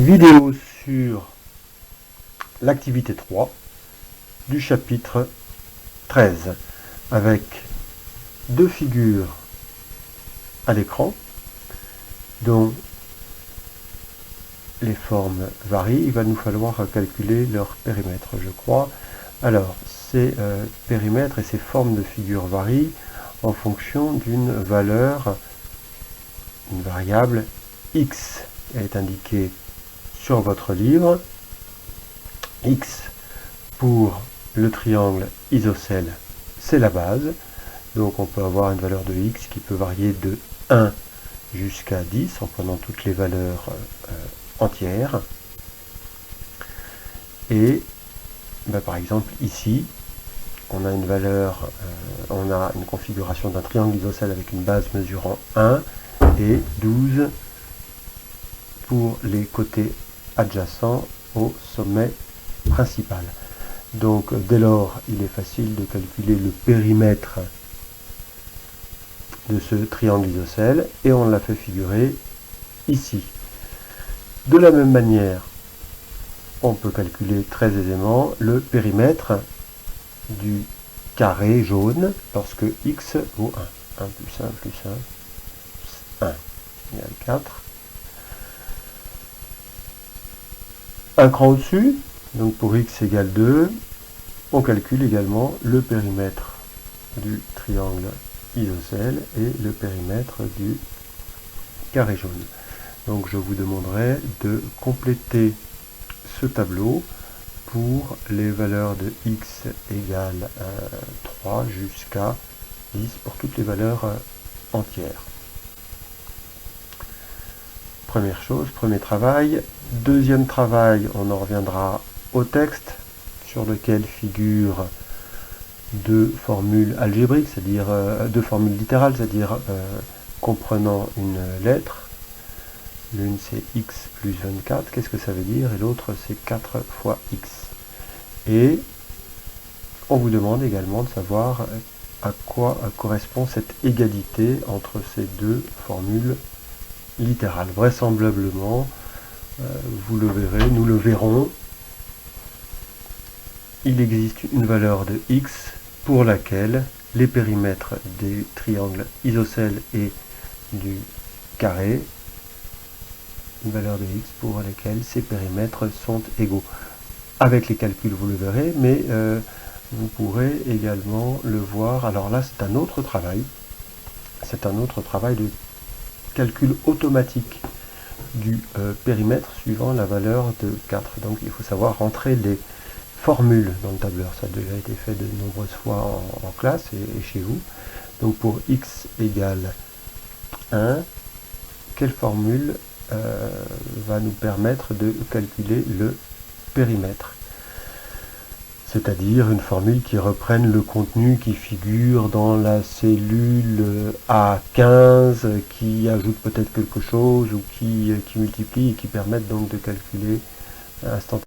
Vidéo sur l'activité 3 du chapitre 13 avec deux figures à l'écran dont les formes varient. Il va nous falloir calculer leur périmètre, je crois. Alors, ces périmètres et ces formes de figures varient en fonction d'une valeur, une variable x. Elle est indiquée sur votre livre. X pour le triangle isocèle, c'est la base. Donc on peut avoir une valeur de x qui peut varier de 1 jusqu'à 10 en prenant toutes les valeurs entières. Et par exemple ici, on a une valeur, on a une configuration d'un triangle isocèle avec une base mesurant 1 et 12 pour les côtés adjacents au sommet principal. Donc dès lors, il est facile de calculer le périmètre de ce triangle isocèle et on l'a fait figurer ici. De la même manière, on peut calculer très aisément le périmètre du carré jaune lorsque x vaut 1. 1 plus 1 plus 1, 1 égale 4. Un cran au-dessus, donc pour x égale 2, on calcule également le périmètre du triangle isocèle et le périmètre du carré jaune. Donc je vous demanderai de compléter ce tableau pour les valeurs de x égale 3 jusqu'à 10 pour toutes les valeurs entières. Première chose, premier travail. Deuxième travail, on en reviendra au texte sur lequel figurent deux formules algébriques, c'est-à-dire deux formules littérales, c'est-à-dire comprenant une lettre. L'une c'est x plus 24, qu'est-ce que ça veut dire? Et l'autre c'est 4 fois x. Et on vous demande également de savoir à quoi correspond cette égalité entre ces deux formules littérales. Vraisemblablement, vous le verrez, nous le verrons, il existe une valeur de x pour laquelle les périmètres des triangles isocèle et du carré, une valeur de x pour laquelle ces périmètres sont égaux. Avec les calculs, vous le verrez, mais vous pourrez également le voir. Alors là, c'est un autre travail. C'est un autre travail de calcul automatique du périmètre suivant la valeur de 4. Donc il faut savoir rentrer les formules dans le tableur. Ça a déjà été fait de nombreuses fois en classe et chez vous. Donc pour x égale 1, quelle formule va nous permettre de calculer le périmètre? C'est-à-dire une formule qui reprenne le contenu qui figure dans la cellule A15, qui ajoute peut-être quelque chose ou qui multiplie et qui permette donc de calculer instantanément